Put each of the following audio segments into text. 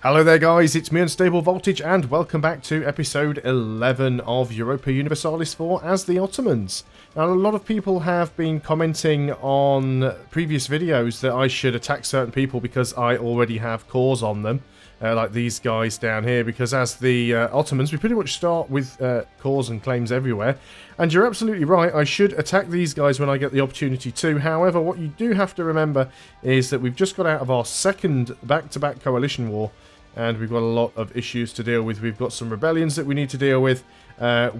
Hello there guys, it's me Unstable Voltage and welcome back to episode 11 of Europa Universalis 4 as the Ottomans. Now a lot of people have been commenting on previous videos that I should attack certain people because I already have cores on them. Like these guys down here, because as the Ottomans we pretty much start with cores and claims everywhere. And you're absolutely right, I should attack these guys when I get the opportunity to. However, what you do have to remember is that we've just got out of our second back-to-back coalition war. And we've got a lot of issues to deal with. We've got some rebellions that we need to deal with.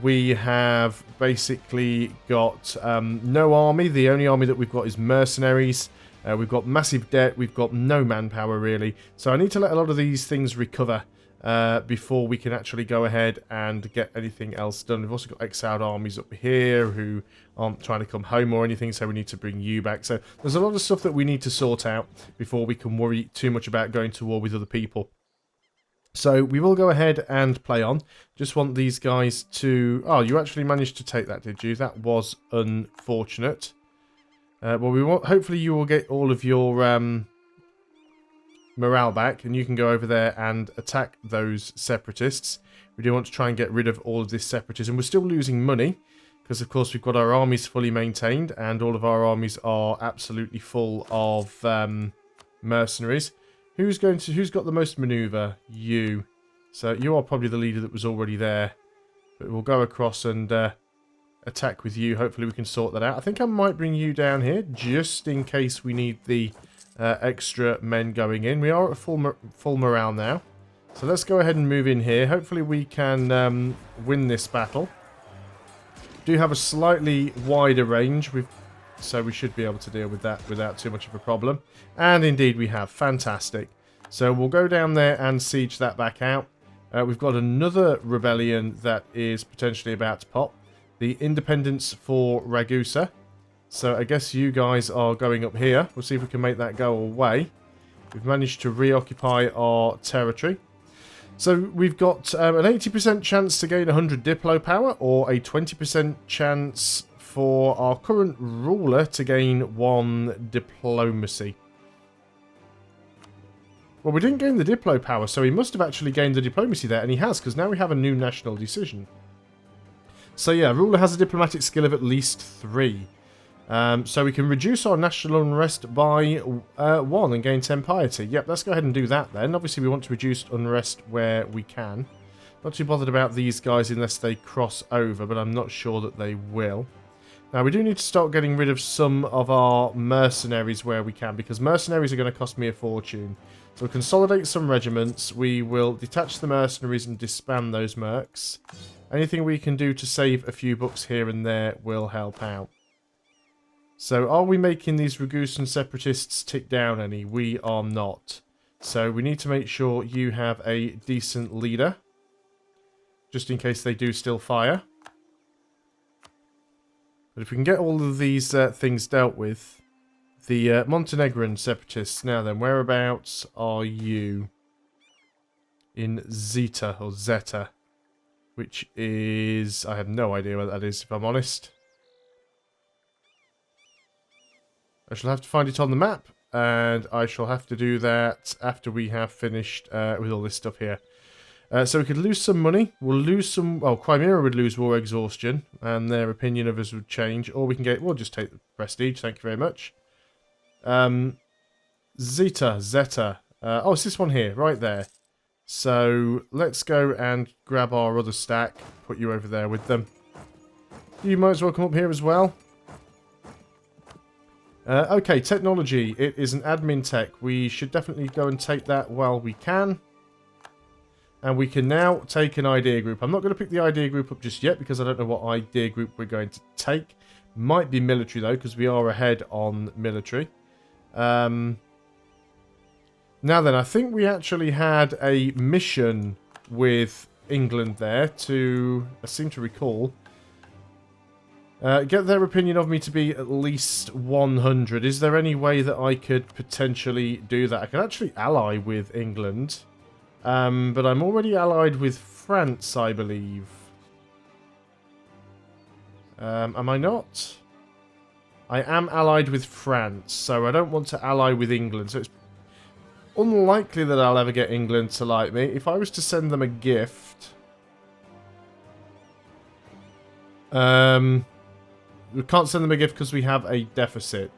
We have basically got no army. The only army that we've got is mercenaries. We've got massive debt. We've got no manpower, really. So I need to let a lot of these things recover before we can actually go ahead and get anything else done. We've also got exiled armies up here who aren't trying to come home or anything, so we need to bring you back. So there's a lot of stuff that we need to sort out before we can worry too much about going to war with other people. So we will go ahead and play on. Just want these guys to... Oh, you actually managed to take that, did you? That was unfortunate. Well, we want... Hopefully you will get all of your morale back, and you can go over there and attack those separatists. We do want to try and get rid of all of this separatism. We're still losing money, because of course we've got our armies fully maintained, and all of our armies are absolutely full of mercenaries. Who's got the most maneuver? You. So you are probably the leader that was already there. But we'll go across and attack with you. Hopefully we can sort that out. I think I might bring you down here just in case we need the extra men going in. We are at full morale now. So let's go ahead and move in here. Hopefully we can win this battle. Do have a slightly wider range. So we should be able to deal with that without too much of a problem. And indeed we have. Fantastic. So we'll go down there and siege that back out. We've got another rebellion that is potentially about to pop. The Independence for Ragusa. So I guess you guys are going up here. We'll see if we can make that go away. We've managed to reoccupy our territory. So we've got an 80% chance to gain 100 Diplo power, or a 20% chance for our current ruler to gain 1 diplomacy. Well, we didn't gain the Diplo power, so he must have actually gained the diplomacy there, and he has, because now we have a new national decision. So yeah, ruler has a diplomatic skill of at least 3. So we can reduce our national unrest by 1 and gain 10 piety. Yep, let's go ahead and do that then. Obviously we want to reduce unrest where we can. Not too bothered about these guys unless they cross over, but I'm not sure that they will. Now, we do need to start getting rid of some of our mercenaries where we can, because mercenaries are going to cost me a fortune. So we'll consolidate some regiments. We will detach the mercenaries and disband those mercs. Anything we can do to save a few bucks here and there will help out. So are we making these Ragusan separatists tick down any? We are not. So we need to make sure you have a decent leader, just in case they do still fire. But if we can get all of these things dealt with, the Montenegrin separatists. Now then, whereabouts are you? In Zeta, or Zeta, which is... I have no idea what that is, if I'm honest. I shall have to find it on the map, and I shall have to do that after we have finished with all this stuff here. So we could lose some money. We'll lose some... Well, Crimea would lose war exhaustion, and their opinion of us would change. Or we can get... We'll just take the prestige. Thank you very much. Zeta. Oh, it's this one here, right there. So let's go and grab our other stack. Put you over there with them. You might as well come up here as well. Okay, technology. It is an admin tech. We should definitely go and take that while we can. And we can now take an idea group. I'm not going to pick the idea group up just yet because I don't know what idea group we're going to take. Might be military though, because we are ahead on military. Now then, I think we actually had a mission with England there to, I seem to recall, get their opinion of me to be at least 100. Is there any way that I could potentially do that? I can actually ally with England. But I'm already allied with France, I believe. Am I not? I am allied with France, so I don't want to ally with England. So it's unlikely that I'll ever get England to like me. If I was to send them a gift... we can't send them a gift because we have a deficit.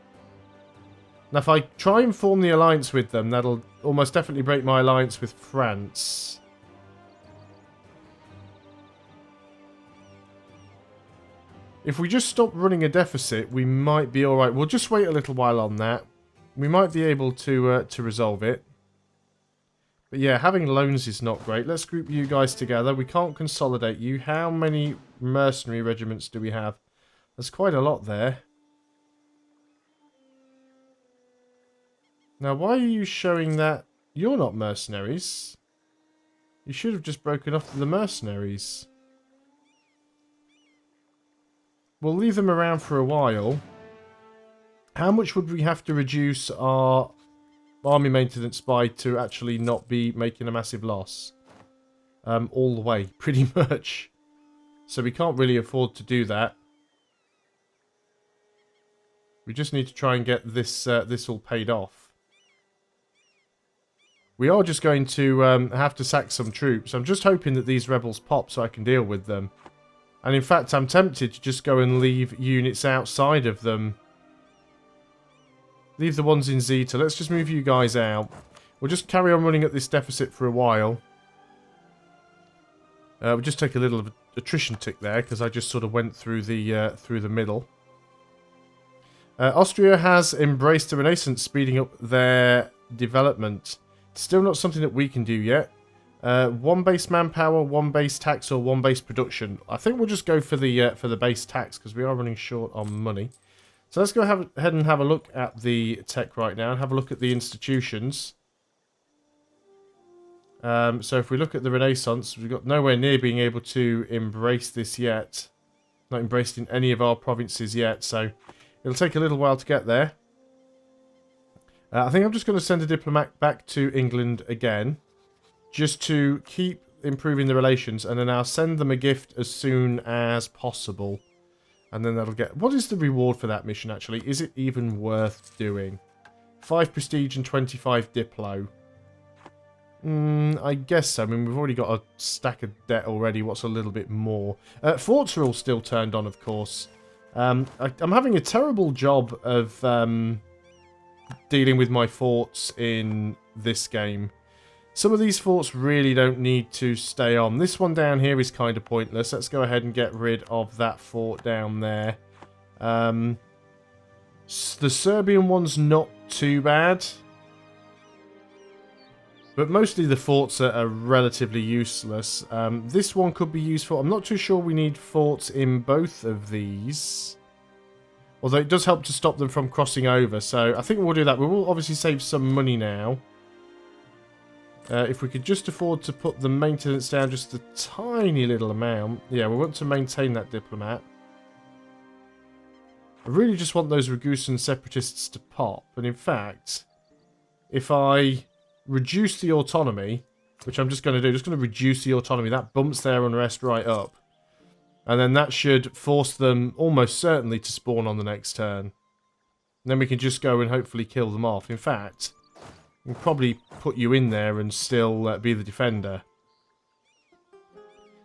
Now, if I try and form the alliance with them, that'll almost definitely break my alliance with France. If we just stop running a deficit, we might be alright. We'll just wait a little while on that. We might be able to resolve it. But yeah, having loans is not great. Let's group you guys together. We can't consolidate you. How many mercenary regiments do we have? There's quite a lot there. Now, why are you showing that you're not mercenaries? You should have just broken off the mercenaries. We'll leave them around for a while. How much would we have to reduce our army maintenance by to actually not be making a massive loss? All the way, pretty much. So we can't really afford to do that. We just need to try and get this this all paid off. We are just going to have to sack some troops. I'm just hoping that these rebels pop so I can deal with them. And in fact, I'm tempted to just go and leave units outside of them. Leave the ones in Zeta. Let's just move you guys out. We'll just carry on running at this deficit for a while. We'll just take a little of attrition tick there because I just sort of went through the middle. Austria has embraced the Renaissance, speeding up their development. Still not something that we can do yet. One base manpower, one base tax, or one base production. I think we'll just go for the base tax because we are running short on money. So let's go ahead and have a look at the tech right now and have a look at the institutions. So if we look at the Renaissance, we've got nowhere near being able to embrace this yet. Not embraced in any of our provinces yet, so it'll take a little while to get there. I think I'm just going to send a diplomat back to England again, just to keep improving the relations, and then I'll send them a gift as soon as possible. And then that'll get... What is the reward for that mission, actually? Is it even worth doing? 5 prestige and 25 diplo. I guess so. I mean, we've already got a stack of debt already. What's a little bit more? Forts are all still turned on, of course. I'm having a terrible job of dealing with my forts in this game. Some of these forts really don't need to stay on. This one down here is kind of pointless. Let's go ahead and get rid of that fort down there. The Serbian one's not too bad. But mostly the forts are relatively useless. This one could be useful. I'm not too sure we need forts in both of these. Although it does help to stop them from crossing over. So I think we'll do that. We will obviously save some money now. If we could just afford to put the maintenance down just a tiny little amount. Yeah, we want to maintain that diplomat. I really just want those Ragusan separatists to pop. And in fact, if I reduce the autonomy, which I'm just going to do, just going to reduce the autonomy, that bumps their unrest right up. And then that should force them almost certainly to spawn on the next turn. And then we can just go and hopefully kill them off. In fact, we'll probably put you in there and still be the defender.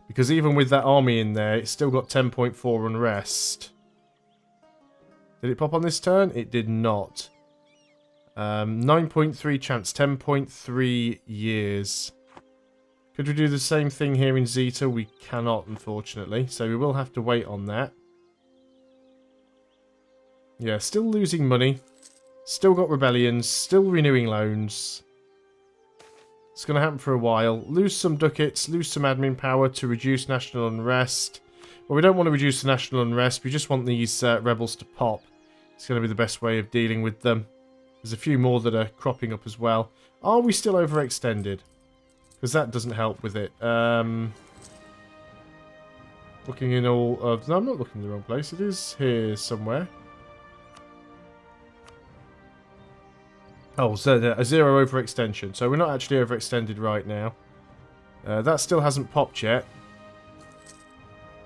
Because even with that army in there, it's still got 10.4 unrest. Did it pop on this turn? It did not. 9.3 chance, 10.3 years. Could we do the same thing here in Zeta? We cannot, unfortunately. So we will have to wait on that. Yeah, still losing money. Still got rebellions. Still renewing loans. It's going to happen for a while. Lose some ducats. Lose some admin power to reduce national unrest. Well, we don't want to reduce the national unrest. We just want these rebels to pop. It's going to be the best way of dealing with them. There's a few more that are cropping up as well. Are we still overextended? Because that doesn't help with it. Looking in all of... No, I'm not looking in the wrong place. It is here somewhere. Oh, so a 0 overextension. So we're not actually overextended right now. That still hasn't popped yet.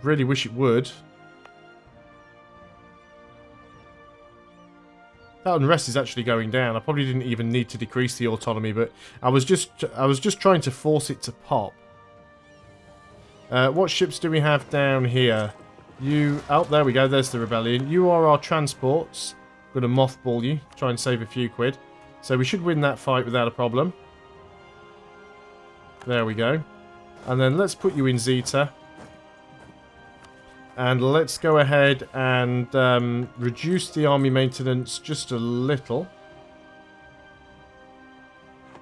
Really wish it would. That unrest is actually going down. I probably didn't even need to decrease the autonomy, but I was just trying to force it to pop. What ships do we have down here? Oh, there we go. There's the rebellion. You are our transports. I'm going to mothball you. Try and save a few quid. So we should win that fight without a problem. There we go. And then let's put you in Zeta. And let's go ahead and reduce the army maintenance just a little.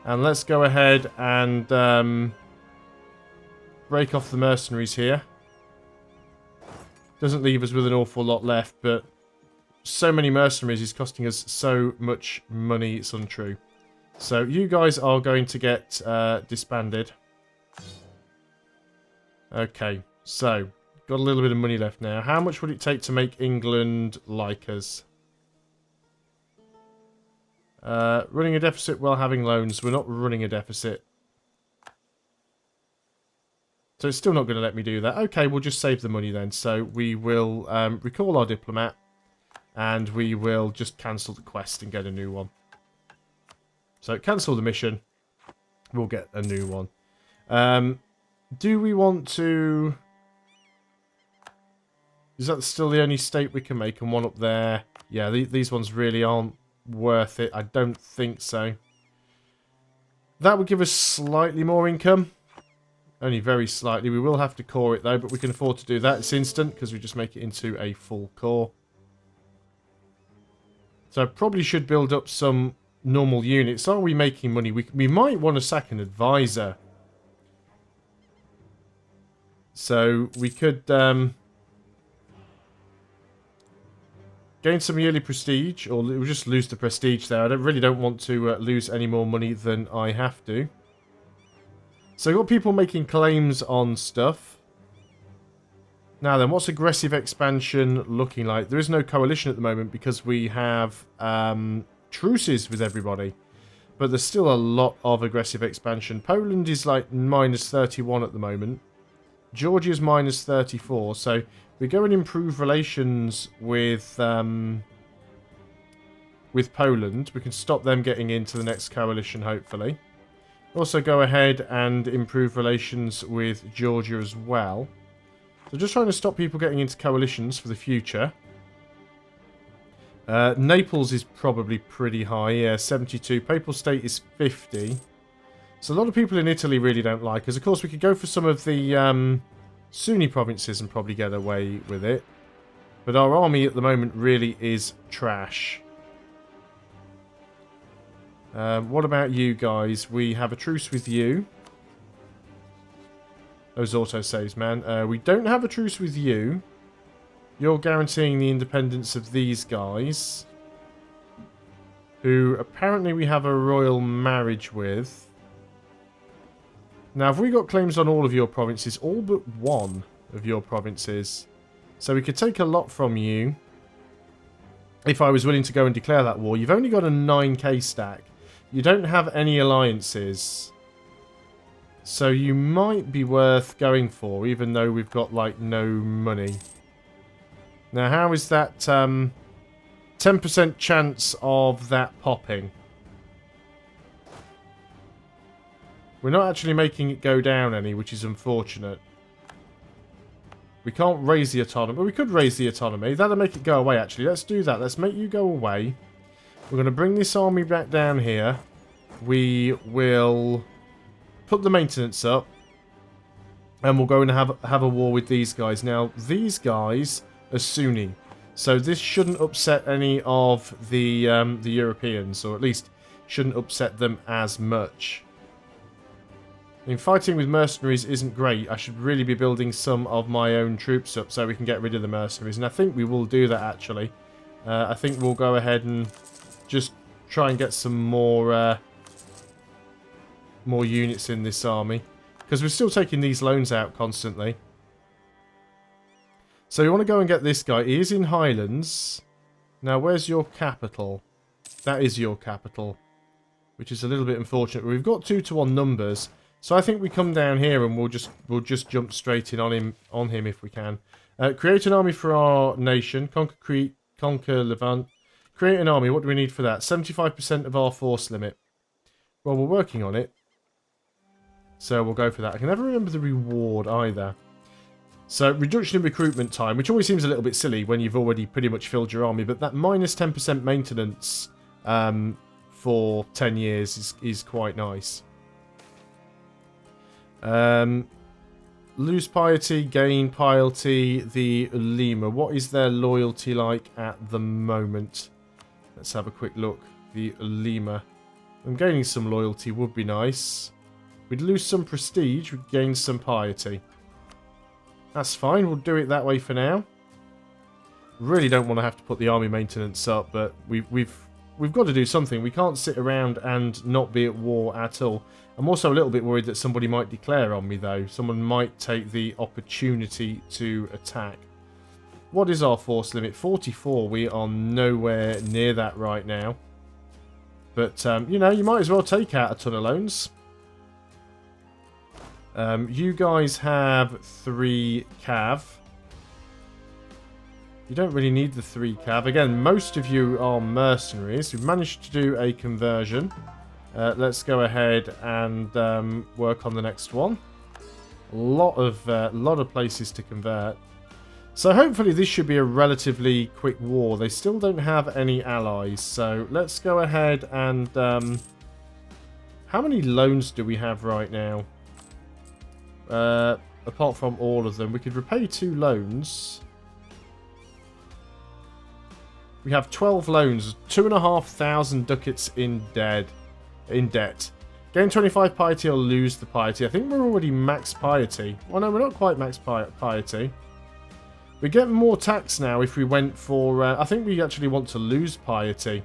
And let's go ahead and break off the mercenaries here. Doesn't leave us with an awful lot left, but so many mercenaries is costing us so much money, it's untrue. So you guys are going to get disbanded. Okay, so got a little bit of money left now. How much would it take to make England like us? Running a deficit while having loans. We're not running a deficit. So it's still not going to let me do that. Okay, we'll just save the money then. So we will recall our diplomat. And we will just cancel the quest and get a new one. So cancel the mission. We'll get a new one. Do we want to... Is that still the only state we can make? And one up there. Yeah, these ones really aren't worth it. I don't think so. That would give us slightly more income. Only very slightly. We will have to core it though, but we can afford to do that. It's instant because we just make it into a full core. So I probably should build up some normal units. Are we making money? We might want to sack an advisor. So we could gain some yearly prestige, or we'll just lose the prestige there. I really don't want to lose any more money than I have to. So we've got people making claims on stuff. Now then, what's aggressive expansion looking like? There is no coalition at the moment because we have truces with everybody. But there's still a lot of aggressive expansion. Poland is like -31 at the moment. Georgia's -34. So we go and improve relations with Poland. We can stop them getting into the next coalition, hopefully. Also go ahead and improve relations with Georgia as well. So just trying to stop people getting into coalitions for the future. Naples is probably pretty high, yeah, 72. Papal State is 50. So a lot of people in Italy really don't like us. Of course, we could go for some of the Sunni provinces and probably get away with it. But our army at the moment really is trash. What about you guys? We have a truce with you. Those autosaves, man. We don't have a truce with you. You're guaranteeing the independence of these guys. Who apparently we have a royal marriage with. Now, have we got claims on all of your provinces? All but one of your provinces. So we could take a lot from you. If I was willing to go and declare that war. You've only got a 9k stack. You don't have any alliances. So you might be worth going for, even though we've got, like, no money. Now, how is that 10% chance of that popping? We're not actually making it go down any, which is unfortunate. We can't raise the autonomy. Well, we could raise the autonomy. That'll make it go away, actually. Let's do that. Let's make you go away. We're going to bring this army back down here. We will put the maintenance up. And we'll go and have a war with these guys. Now, these guys are Sunni. So this shouldn't upset any of the Europeans. Or at least shouldn't upset them as much. I mean, fighting with mercenaries isn't great. I should really be building some of my own troops up so we can get rid of the mercenaries. And I think we will do that, actually. I think we'll go ahead and just try and get some more units in this army. Because we're still taking these loans out constantly. So you want to go and get this guy. He is in Highlands. Now, where's your capital? That is your capital. Which is a little bit unfortunate. We've got 2-to-1 numbers. So I think we come down here and we'll just jump straight in on him if we can. Create an army for our nation. Conquer Crete. Conquer Levant. Create an army. What do we need for that? 75% of our force limit. Well, we're working on it. So we'll go for that. I can never remember the reward either. So, reduction in recruitment time, which always seems a little bit silly when you've already pretty much filled your army, but that minus 10% maintenance for 10 years is quite nice. Lose piety, gain piety, the Ulema. What is their loyalty like at the moment? Let's have a quick look. The Ulema. I'm gaining some loyalty, would be nice. We'd lose some prestige, we'd gain some piety. That's fine, we'll do it that way for now. Really don't want to have to put the army maintenance up, but we've got to do something. We can't sit around and not be at war at all. I'm also a little bit worried that somebody might declare on me, though. Someone might take the opportunity to attack. What is our force limit? 44. We are nowhere near that right now. But, you know, you might as well take out a ton of loans. You guys have 3 cav. You don't really need the 3 cav. Again, most of you are mercenaries. We've managed to do a conversion. Let's go ahead and work on the next one. A lot of places to convert. So hopefully this should be a relatively quick war. They still don't have any allies. So let's go ahead and... how many loans do we have right now? Apart from all of them. We could repay 2 loans. We have 12 loans. 2,500 ducats in debt. Gain 25 piety or lose the piety. I think we're already max piety. Well, no, we're not quite max piety. We get more tax now if we went for... I think we actually want to lose piety.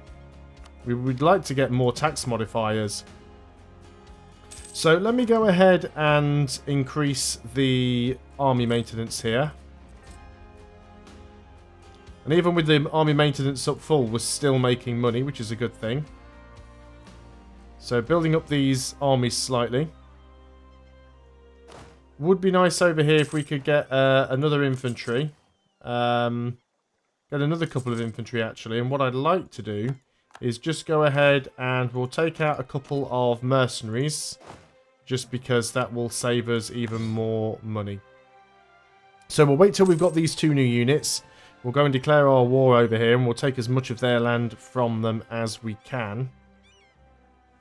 We would like to get more tax modifiers. So let me go ahead and increase the army maintenance here. And even with the army maintenance up full, we're still making money, which is a good thing. So building up these armies slightly. Would be nice over here if we could get another infantry. Get another couple of infantry, actually. And what I'd like to do is just go ahead and we'll take out a couple of mercenaries. Just because that will save us even more money. So we'll wait till we've got these 2 new units. We'll go and declare our war over here. And we'll take as much of their land from them as we can.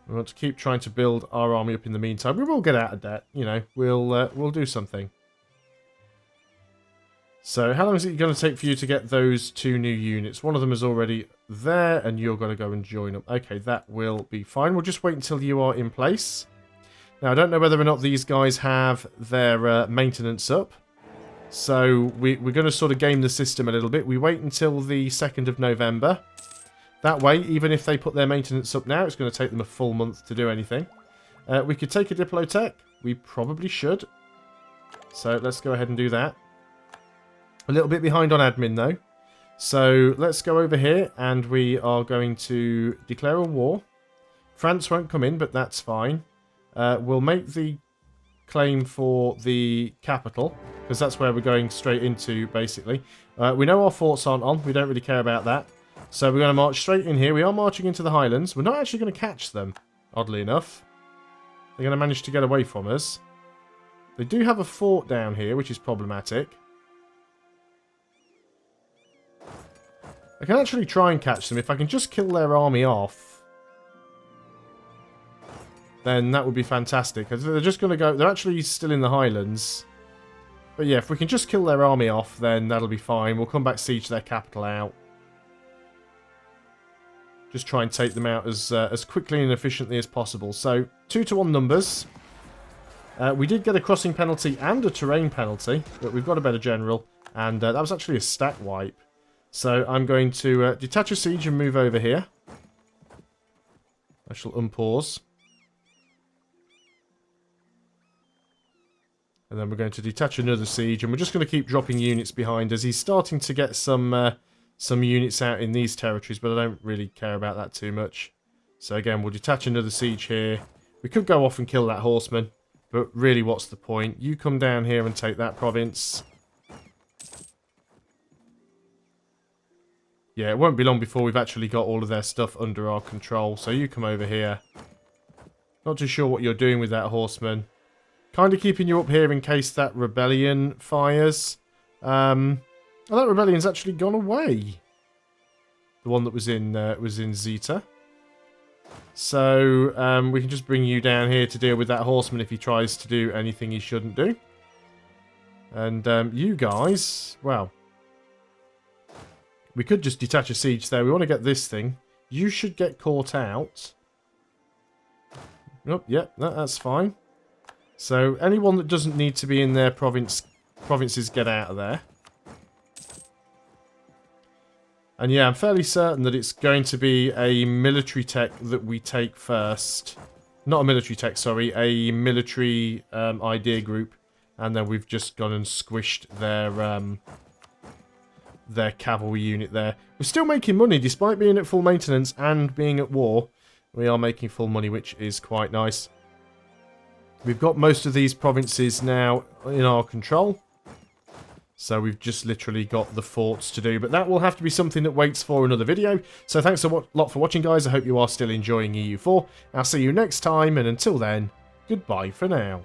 We want to keep trying to build our army up in the meantime. We will get out of debt. You know, we'll do something. So how long is it going to take for you to get those 2 new units? One of them is already there. And you're going to go and join them. Okay, that will be fine. We'll just wait until you are in place. Now, I don't know whether or not these guys have their maintenance up. So, we're going to sort of game the system a little bit. We wait until the 2nd of November. That way, even if they put their maintenance up now, it's going to take them a full month to do anything. We could take a Diplotech. We probably should. So, let's go ahead and do that. A little bit behind on admin, though. So, let's go over here, and we are going to declare a war. France won't come in, but that's fine. We'll make the claim for the capital, because that's where we're going straight into, basically. We know our forts aren't on. We don't really care about that. So we're going to march straight in here. We are marching into the Highlands. We're not actually going to catch them, oddly enough. They're going to manage to get away from us. They do have a fort down here, which is problematic. I can actually try and catch them. If I can just kill their army off, then that would be fantastic. They're just going to go... They're actually still in the Highlands. But yeah, if we can just kill their army off, then that'll be fine. We'll come back, siege their capital out. Just try and take them out as quickly and efficiently as possible. So, 2-to-1 numbers. We did get a crossing penalty and a terrain penalty, but we've got a better general. And that was actually a stack wipe. So, I'm going to detach a siege and move over here. I shall unpause. And then we're going to detach another siege, and we're just going to keep dropping units behind us. He's starting to get some units out in these territories, but I don't really care about that too much. So again, we'll detach another siege here. We could go off and kill that horseman, but really, what's the point? You come down here and take that province. Yeah, it won't be long before we've actually got all of their stuff under our control. So you come over here. Not too sure what you're doing with that horseman. Kind of keeping you up here in case that rebellion fires. Oh, that rebellion's actually gone away. The one that was in Zeta. So we can just bring you down here to deal with that horseman if he tries to do anything he shouldn't do. And you guys, well, we could just detach a siege there. We want to get this thing. You should get caught out. Oh, yeah, that's fine. So anyone that doesn't need to be in their provinces get out of there. And yeah, I'm fairly certain that it's going to be a military tech that we take first. Not a military tech, sorry. A military idea group. And then we've just gone and squished their cavalry unit there. We're still making money despite being at full maintenance and being at war. We are making full money, which is quite nice. We've got most of these provinces now in our control. So we've just literally got the forts to do. But that will have to be something that waits for another video. So thanks a lot for watching, guys. I hope you are still enjoying EU4. I'll see you next time. And until then, goodbye for now.